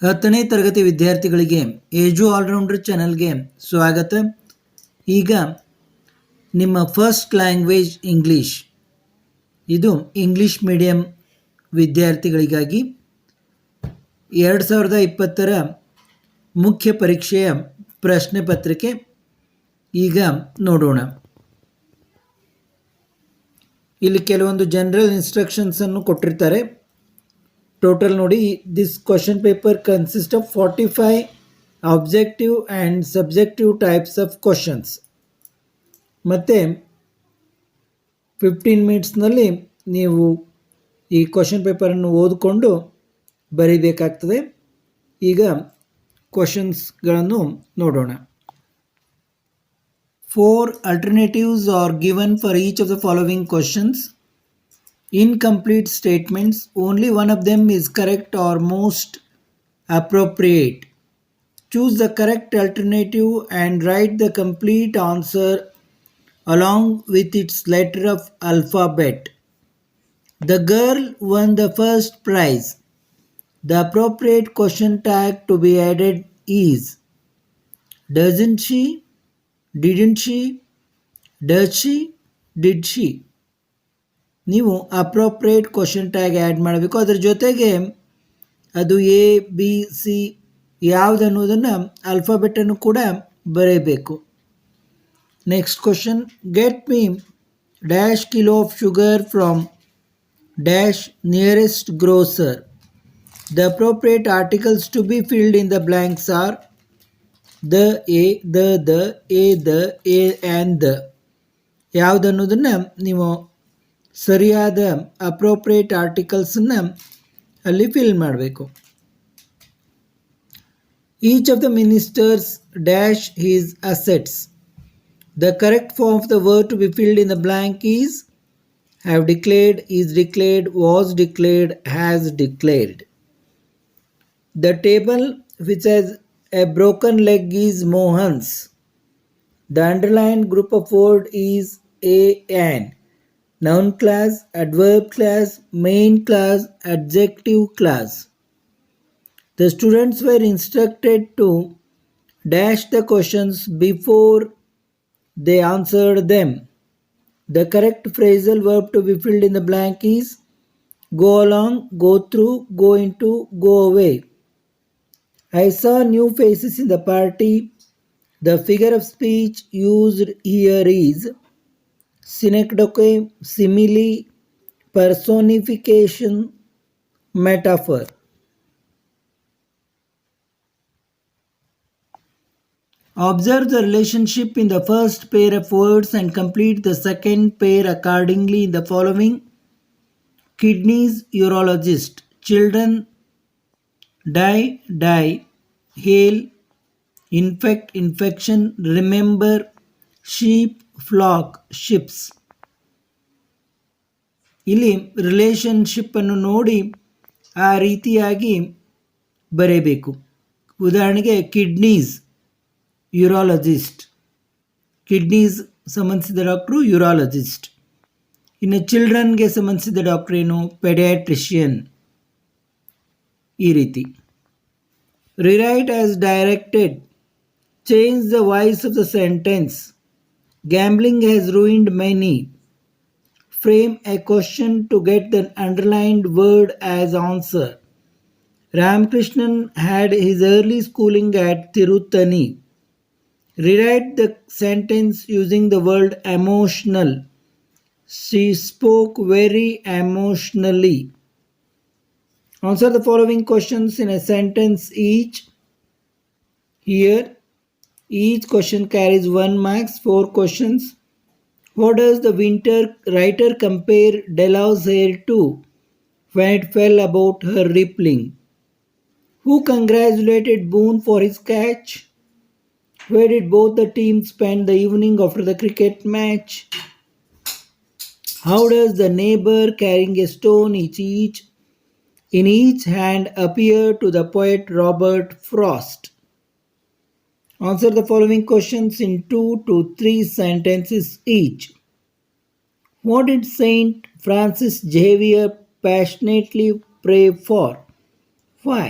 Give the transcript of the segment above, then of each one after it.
ಹತ್ತನೇ ತರಗತಿ ವಿದ್ಯಾರ್ಥಿಗಳಿಗೆ ಏಜು ಆಲ್ರೌಂಡರ್ ಚಾನಲ್ಗೆ ಸ್ವಾಗತ. ಈಗ ನಿಮ್ಮ ಫಸ್ಟ್ ಲ್ಯಾಂಗ್ವೇಜ್ ಇಂಗ್ಲೀಷ್, ಇದು ಇಂಗ್ಲೀಷ್ ಮೀಡಿಯಂ ವಿದ್ಯಾರ್ಥಿಗಳಿಗಾಗಿ 2020ರ ಮುಖ್ಯ ಪರೀಕ್ಷೆಯ ಪ್ರಶ್ನೆ ಪತ್ರಿಕೆ ಈಗ ನೋಡೋಣ. ಇಲ್ಲಿ ಕೆಲವೊಂದು ಜನರಲ್ ಇನ್ಸ್ಟ್ರಕ್ಷನ್ಸನ್ನು ಕೊಟ್ಟಿರ್ತಾರೆ. ಟೋಟಲ್ ನೋಡಿ, this question paper consist of 45 objective and subjective types of questions. ಮತ್ತು 15 ಮಿನಿಟ್ಸ್ನಲ್ಲಿ ನೀವು ಈ ಕ್ವಶನ್ ಪೇಪರನ್ನು ಓದಿಕೊಂಡು ಬರೀಬೇಕಾಗ್ತದೆ. ಈಗ ಕ್ವಶನ್ಸ್ಗಳನ್ನು ನೋಡೋಣ. 4 alternatives are given for each of the following questions. Incomplete statements, only one of them is correct or most appropriate. Choose the correct alternative and write the complete answer along with its letter of alphabet. The girl won the first prize. The appropriate question tag to be added is: doesn't she, didn't she, does she, did she. ನೀವು appropriate question tag add ಮಾಡಬೇಕು. ಅದರ ಜೊತೆಗೆ ಅದು ABC ಯಾವುದು ಅನ್ನೋದನ್ನು ಆಲ್ಫಾಬೆಟನ್ನು ಕೂಡ ಬರೆಯಬೇಕು. Next question: get me dash kilo of sugar from dash nearest grocer. The appropriate articles to be filled in the blanks are the, a and the. ಯಾವುದು ಅನ್ನೋದನ್ನು ನೀವು ಸರಿಯಾದ ಅಪ್ರೋಪ್ರಿಯೇಟ್ ಆರ್ಟಿಕಲ್ಸನ್ನು ಅಲ್ಲಿ ಫಿಲ್ ಮಾಡಬೇಕು. Each of the ministers dash his assets. The correct form of the word to be filled in the blank is have declared, is declared, was declared, has declared. The table which has A broken leg is Mohan's. The underlined group of words is an noun class, adverb class, main class, adjective class. The students were instructed to dash the questions before they answered them. The correct phrasal verb to be filled in the blank is go along, go through, go into, go away. I saw new faces in the party. The figure of speech used here is synecdoche, simile, personification, metaphor. Observe the relationship in the first pair of words and complete the second pair accordingly in the following: kidneys, urologist; children, die, hail, infect, infection; remember, sheep, flock, ships. ಇಲ್ಲಿ ರಿಲೇಷನ್ಶಿಪ್ಪನ್ನು ನೋಡಿ ಆ ರೀತಿಯಾಗಿ ಬರೆಯಬೇಕು. ಉದಾಹರಣೆಗೆ kidneys, urologist. Kidneys ಸಂಬಂಧಿಸಿದ doctor urologist. ಇನ್ನು ಚಿಲ್ಡ್ರನ್ಗೆ ಸಂಬಂಧಿಸಿದ doctor ಏನು? ಪೆಡಿಯಾಟ್ರಿಷಿಯನ್. ಈ ರೀತಿ. Rewrite as directed. Change the voice of the sentence. Gambling has ruined many. Frame a question to get the underlined word as answer. Ramakrishnan had his early schooling at Tirutani. Rewrite the sentence using the word emotional. She spoke very emotionally. Answer the following questions in a sentence each. Here, each question carries 1 mark, 4 questions. What does the writer compare Delau's hair to when it fell about her rippling? Who congratulated Boone for his catch? Where did both the teams spend the evening after the cricket match? How does the neighbor carrying a stone in each hand appear to the poet Robert Frost? Answer the following questions in 2 to 3 sentences each. What did Saint Francis Xavier passionately pray for? Why?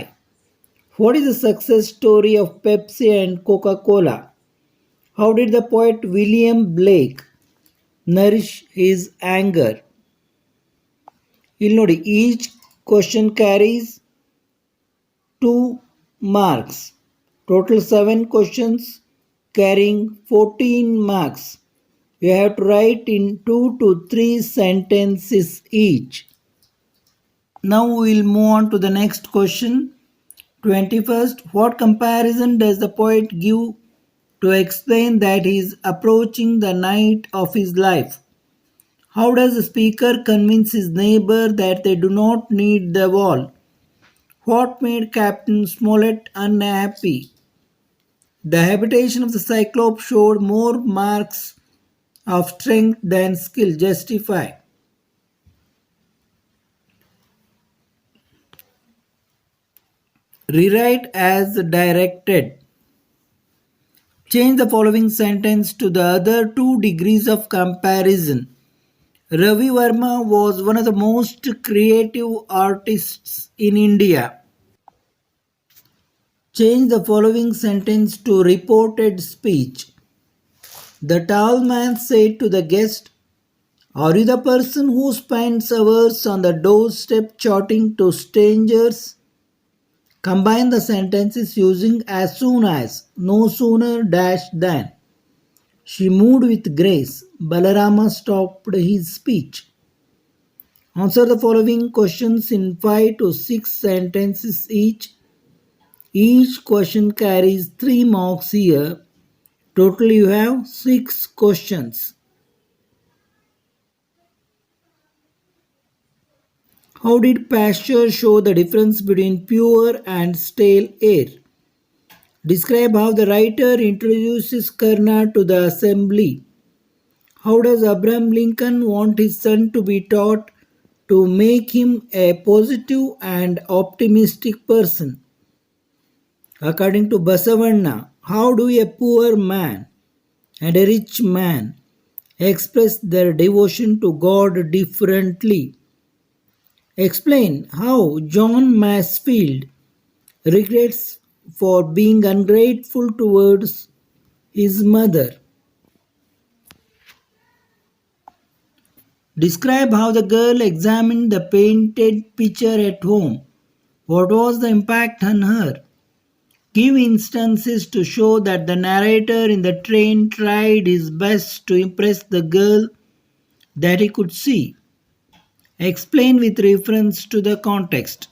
What is the success story of Pepsi and Coca Cola? How did the poet William Blake nourish his anger? You'll note each question carries 2 marks. Total 7 questions carrying 14 marks. You have to write in 2 to 3 sentences each. Now we will move on to the next question. 21st. What comparison does the poet give to explain that he is approaching the night of his life? How does the speaker convince his neighbor that they do not need the wall? What made Captain Smollett unhappy? The habitation of the Cyclops showed more marks of strength than skill. Justify. Rewrite as directed. Change the following sentence to the other two degrees of comparison. Ravi Verma was one of the most creative artists in India. Change the following sentence to reported speech. The tall man said to the guest, "Are you the person who spends hours on the doorstep chatting to strangers?" Combine the sentences using as soon as, no sooner dash than. She moved with grace. Balarama stopped his speech. Answer the following questions in 5 to 6 sentences each. Each question carries 3 marks here. Total you have 6 questions. How did Pasteur show the difference between pure and stale air? Describe how the writer introduces Karna to the assembly. How does Abraham Lincoln want his son to be taught to make him a positive and optimistic person? According to Basavanna, how do a poor man and a rich man express their devotion to God differently? Explain how John Masefield regrets for being ungrateful towards his mother. Describe how the girl examined the painted picture at home. What was the impact on her? Give instances to show that the narrator in the train tried his best to impress the girl that he could see. Explain with reference to the context.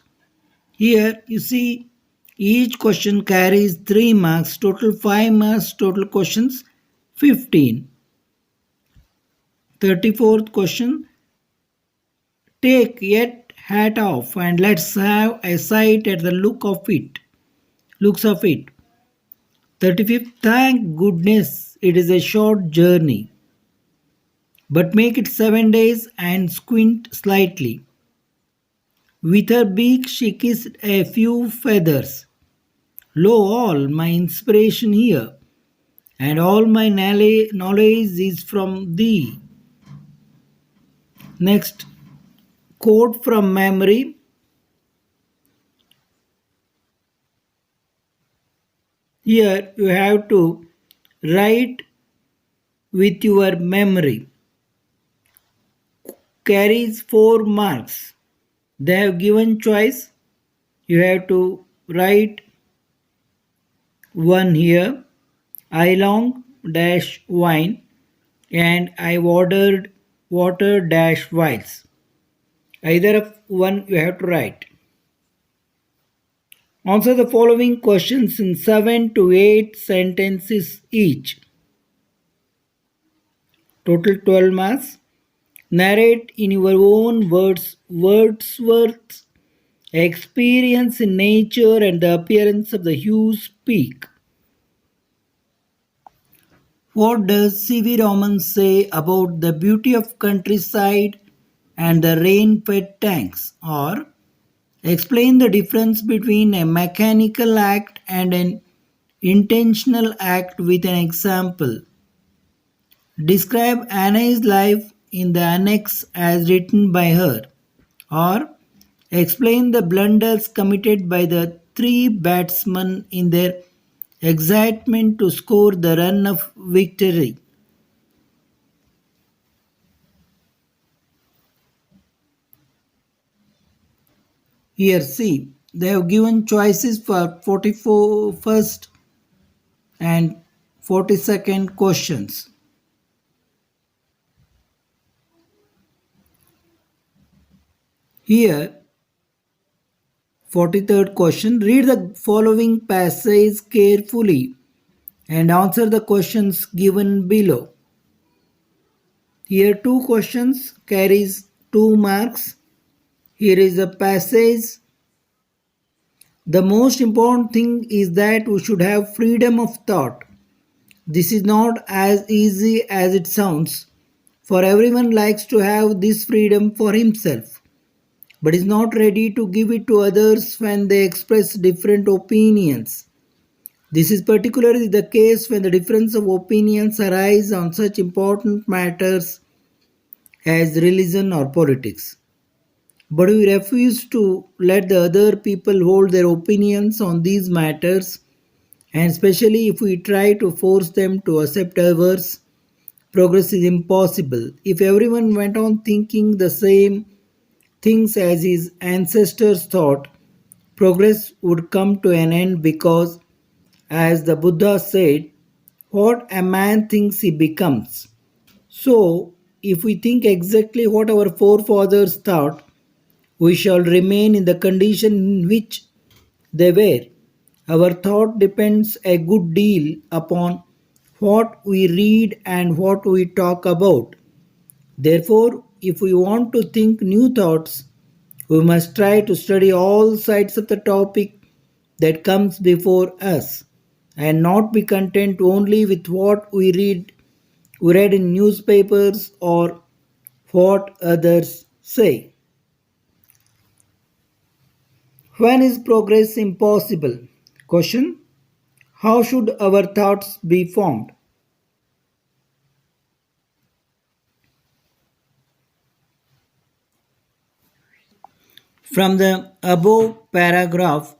Here you see each question carries 3 marks, total 5 marks, total questions 15. 34th question. Take yet hat off and let's have a sight at the looks of it. 35th. Thank goodness it is a short journey. But make it 7 days and squint slightly. With her beak she kissed a few feathers. Lo, all my inspiration here, and all my knowledge is from thee. Next, quote from memory. Here you have to write with your memory. Carries 4 marks. They have given choice. You have to write one here. I long dash wine and I ordered water dash whiles. Either of one you have to write. Answer the following questions in 7 to 8 sentences each. Total 12 marks. Narrate in your own words Wordsworth's experience in nature and the appearance of the Hughes Peak. What does C.V. Raman say about the beauty of countryside and the rain-fed tanks? Or explain the difference between a mechanical act and an intentional act with an example. Describe Anna's life in the annex as written by her. Or explain the blunders committed by the three batsmen in their excitement to score the run of victory. Here, see, they have given choices for 41st and 42nd questions. Here, 43rd question, read the following passage carefully and answer the questions given below. Here, two questions carries 2 marks. Here is a passage. The most important thing is that we should have freedom of thought. This is not as easy as it sounds, for everyone likes to have this freedom for himself, but is not ready to give it to others when they express different opinions. This is particularly the case when the difference of opinions arise on such important matters as religion or politics. But we refuse to let the other people hold their opinions on these matters, and especially if we try to force them to accept ours, progress is impossible. If everyone went on thinking the same things as his ancestors thought, progress would come to an end because, as the Buddha said, what a man thinks he becomes. So, if we think exactly what our forefathers thought, we shall remain in the condition in which they were. Our thought depends a good deal upon what we read and what we talk about. Therefore, if we want to think new thoughts, we must try to study all sides of the topic that comes before us and not be content only with what we read in newspapers or what others say. When is progress impossible? Question. How should our thoughts be formed? From the above paragraph,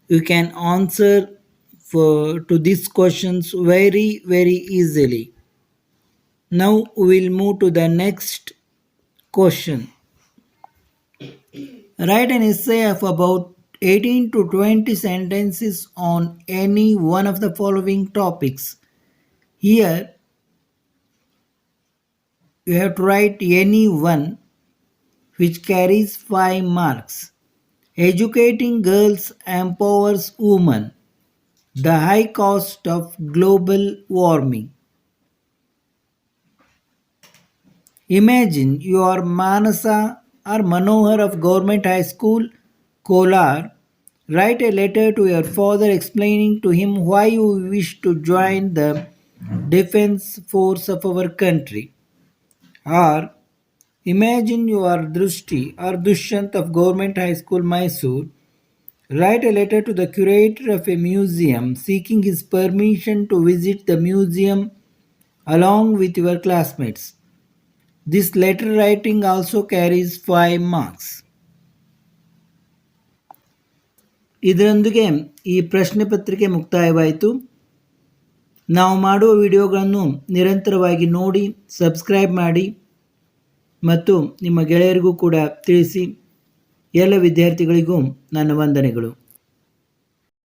you can answer to these questions very easily. Now we will move to the next question. Write an essay of about 18 to 20 sentences on any one of the following topics. Here you have to write any one which carries 5 marks. Educating girls empowers women. The high cost of global warming. Imagine you are Manasa or Manohar of Government High School, Kolar. Write a letter to your father explaining to him why you wish to join the defense force of our country. Or imagine you are Drushti or Dushyant of Government High School, Mysore. Write a letter to the curator of a museum seeking his permission to visit the museum along with your classmates. This letter writing also carries 5 marks. ಇದರೊಂದಿಗೆ ಈ ಪ್ರಶ್ನೆ ಪತ್ರಿಕೆ ಮುಕ್ತಾಯವಾಯಿತು. ನಾವು ಮಾಡುವ ವಿಡಿಯೋಗಳನ್ನು ನಿರಂತರವಾಗಿ ನೋಡಿ ಸಬ್ಸ್ಕ್ರೈಬ್ ಮಾಡಿ ಮತ್ತು ನಿಮ್ಮ ಗೆಳೆಯರಿಗೂ ಕೂಡ ತಿಳಿಸಿ. ಎಲ್ಲ ವಿದ್ಯಾರ್ಥಿಗಳಿಗೂ ನನ್ನ ವಂದನೆಗಳು.